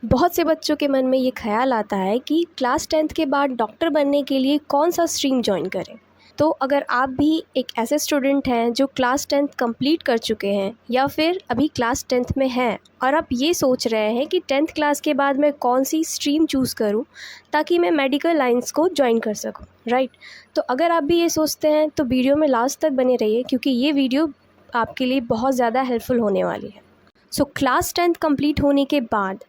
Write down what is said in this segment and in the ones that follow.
बहुत से बच्चों के मन में ये ख्याल आता है कि क्लास 10th के बाद डॉक्टर बनने के लिए कौन सा स्ट्रीम जॉइन करें। तो अगर आप भी एक ऐसे स्टूडेंट हैं जो क्लास 10th कंप्लीट कर चुके हैं या फिर अभी क्लास 10th में हैं और आप ये सोच रहे हैं कि 10th क्लास के बाद मैं कौन सी स्ट्रीम चूज़ करूं ताकि मैं मेडिकल लाइंस को जॉइन कर सकूं, राइट। तो अगर आप भी ये सोचते हैं तो वीडियो में लास्ट तक बने रहिए, क्योंकि ये वीडियो आपके लिए बहुत ज़्यादा हेल्पफुल होने वाली है। सो क्लास 10th कंप्लीट होने के बाद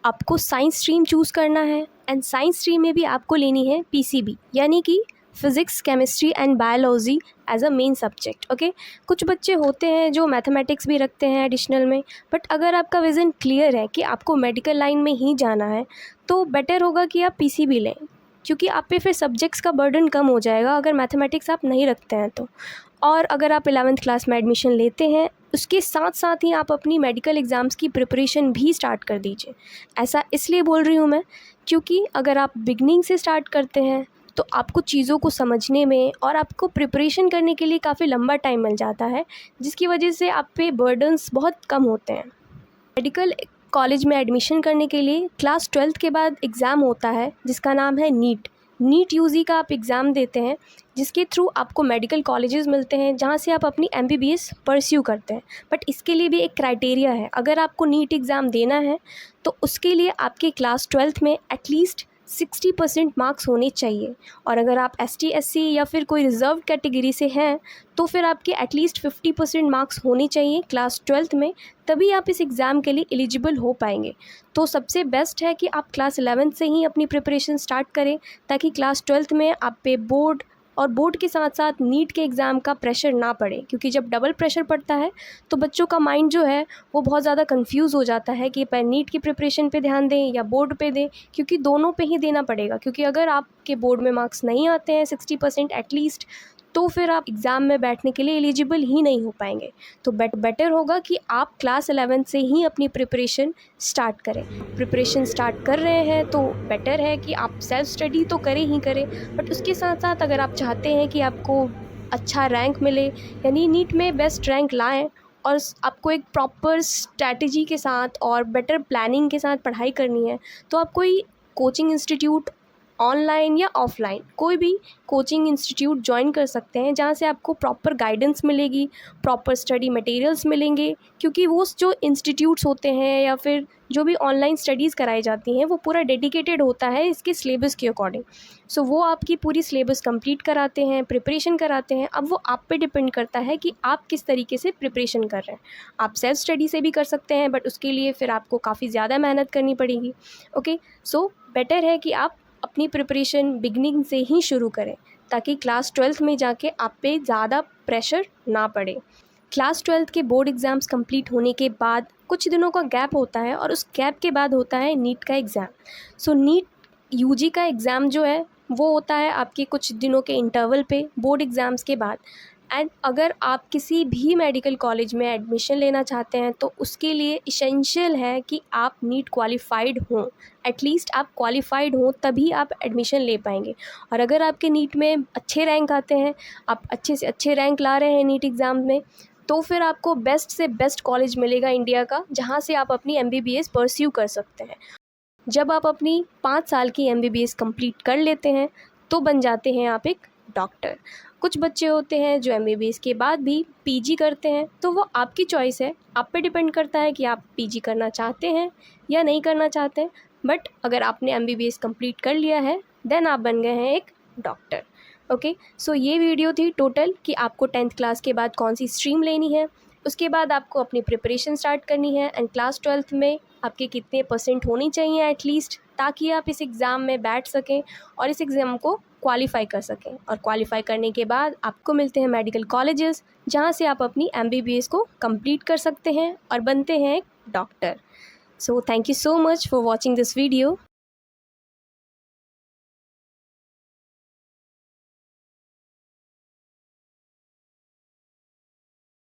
आपको साइंस स्ट्रीम चूज़ करना है एंड साइंस स्ट्रीम में भी आपको लेनी है पीसीबी, यानी कि physics, chemistry and biology as a main subject. Okay, कुछ बच्चे होते हैं जो मैथमेटिक्स भी रखते हैं एडिशनल में, बट अगर आपका विज़न क्लियर है कि आपको मेडिकल लाइन में ही जाना है तो बेटर होगा कि आप पीसीबी लें, क्योंकि आप पे फिर सब्जेक्ट्स का बर्डन कम हो जाएगा अगर मैथमेटिक्स आप नहीं रखते हैं तो। और अगर आप 11th क्लास में एडमिशन लेते हैं उसके साथ साथ ही आप अपनी मेडिकल एग्ज़ाम्स की प्रिपरेशन भी स्टार्ट कर दीजिए। ऐसा इसलिए बोल रही हूँ मैं क्योंकि अगर आप बिगनिंग से स्टार्ट करते हैं तो आपको चीज़ों को समझने में और आपको प्रिपरेशन करने के लिए काफ़ी लंबा टाइम मिल जाता है, जिसकी वजह से आप पे बर्डन्स बहुत कम होते हैं। मेडिकल कॉलेज में एडमिशन करने के लिए क्लास 12th के बाद एग्ज़ाम होता है जिसका नाम है नीट यूजी का आप एग्ज़ाम देते हैं, जिसके थ्रू आपको मेडिकल कॉलेजेस मिलते हैं जहाँ से आप अपनी एमबीबीएस परस्यू करते हैं। बट इसके लिए भी एक क्राइटेरिया है, अगर आपको नीट एग्ज़ाम देना है तो उसके लिए आपके क्लास 12th में एटलीस्ट 60% मार्क्स होने चाहिए। और अगर आप ST SC या फिर कोई रिज़र्व कैटेगरी से हैं तो फिर आपके एटलीस्ट 50% मार्क्स होने चाहिए क्लास 12th में, तभी आप इस एग्ज़ाम के लिए एलिजिबल हो पाएंगे। तो सबसे बेस्ट है कि आप क्लास 11th से ही अपनी प्रिपरेशन स्टार्ट करें, ताकि क्लास 12th में आप पे बोर्ड और बोर्ड के साथ साथ नीट के एग्ज़ाम का प्रेशर ना पड़े, क्योंकि जब डबल प्रेशर पड़ता है तो बच्चों का माइंड जो है वो बहुत ज़्यादा कंफ्यूज हो जाता है कि नीट की प्रिपरेशन पे ध्यान दें या बोर्ड पे दें, क्योंकि दोनों पे ही देना पड़ेगा। क्योंकि अगर आपके बोर्ड में मार्क्स नहीं आते हैं 60% एटलीस्ट, तो फिर आप एग्ज़ाम में बैठने के लिए एलिजिबल ही नहीं हो पाएंगे। तो बेटर होगा कि आप क्लास 11 से ही अपनी प्रिपरेशन स्टार्ट करें। प्रिपरेशन स्टार्ट कर रहे हैं तो बेटर है कि आप सेल्फ स्टडी तो करें ही करें, बट उसके साथ साथ अगर आप चाहते हैं कि आपको अच्छा रैंक मिले, यानी नीट में बेस्ट रैंक लाएँ और आपको एक प्रॉपर स्ट्रैटेजी के साथ और बेटर प्लानिंग के साथ पढ़ाई करनी है, तो आप कोई कोचिंग इंस्टीट्यूट ऑनलाइन या ऑफलाइन कोई भी कोचिंग इंस्टीट्यूट ज्वाइन कर सकते हैं, जहाँ से आपको प्रॉपर गाइडेंस मिलेगी, प्रॉपर स्टडी मटेरियल्स मिलेंगे। क्योंकि वो जो इंस्टीट्यूट्स होते हैं या फिर जो भी ऑनलाइन स्टडीज़ कराई जाती हैं वो पूरा डेडिकेटेड होता है इसके सिलेबस के अकॉर्डिंग। सो वो आपकी पूरी सिलेबस कंप्लीट कराते हैं, प्रिपरेशन कराते हैं। अब वो आप पे डिपेंड करता है कि आप किस तरीके से प्रिपरेशन कर रहे हैं। आप सेल्फ स्टडी से भी कर सकते हैं, बट उसके लिए फिर आपको काफ़ी ज़्यादा मेहनत करनी पड़ेगी। ओके, सो बेटर है कि आप अपनी प्रिपरेशन बिगनिंग से ही शुरू करें, ताकि क्लास 12th में जाके आप पे ज़्यादा प्रेशर ना पड़े। क्लास 12th के बोर्ड एग्ज़ाम्स कंप्लीट होने के बाद कुछ दिनों का गैप होता है और उस गैप के बाद होता है नीट का एग्ज़ाम। सो नीट यूजी का एग्ज़ाम जो है वो होता है आपके कुछ दिनों के इंटरवल पे बोर्ड एग्ज़ाम्स के बाद। एंड अगर आप किसी भी मेडिकल कॉलेज में एडमिशन लेना चाहते हैं तो उसके लिए इसेंशियल है कि आप नीट क्वालिफाइड हों, एटलीस्ट आप क्वालिफाइड हों, तभी आप एडमिशन ले पाएंगे। और अगर आपके नीट में अच्छे रैंक आते हैं, आप अच्छे से अच्छे रैंक ला रहे हैं नीट एग्ज़ाम में, तो फिर आपको बेस्ट से बेस्ट कॉलेज मिलेगा इंडिया का, जहाँ से आप अपनी MBBS परस्यू कर सकते हैं। जब आप अपनी 5 साल की MBBS कंप्लीट कर लेते हैं तो बन जाते हैं आप एक डॉक्टर। कुछ बच्चे होते हैं जो MBBS के बाद भी PG करते हैं, तो वो आपकी चॉइस है, आप पे डिपेंड करता है कि आप PG करना चाहते हैं या नहीं करना चाहते हैं। बट अगर आपने MBBS कंप्लीट कर लिया है देन आप बन गए हैं एक डॉक्टर। ओके, सो ये वीडियो थी टोटल कि आपको 10th क्लास के बाद कौन सी स्ट्रीम लेनी है, उसके बाद आपको अपनी प्रिपरेशन स्टार्ट करनी है एंड क्लास 12th में आपके कितने % होनी चाहिए एटलीस्ट, ताकि आप इस एग्ज़ाम में बैठ सकें और इस एग्ज़ाम को क्वालिफाई कर सकें। और क्वालिफाई करने के बाद आपको मिलते हैं मेडिकल कॉलेजेस, जहाँ से आप अपनी MBBS को कंप्लीट कर सकते हैं और बनते हैं एक doctor. So thank you so much for watching this video.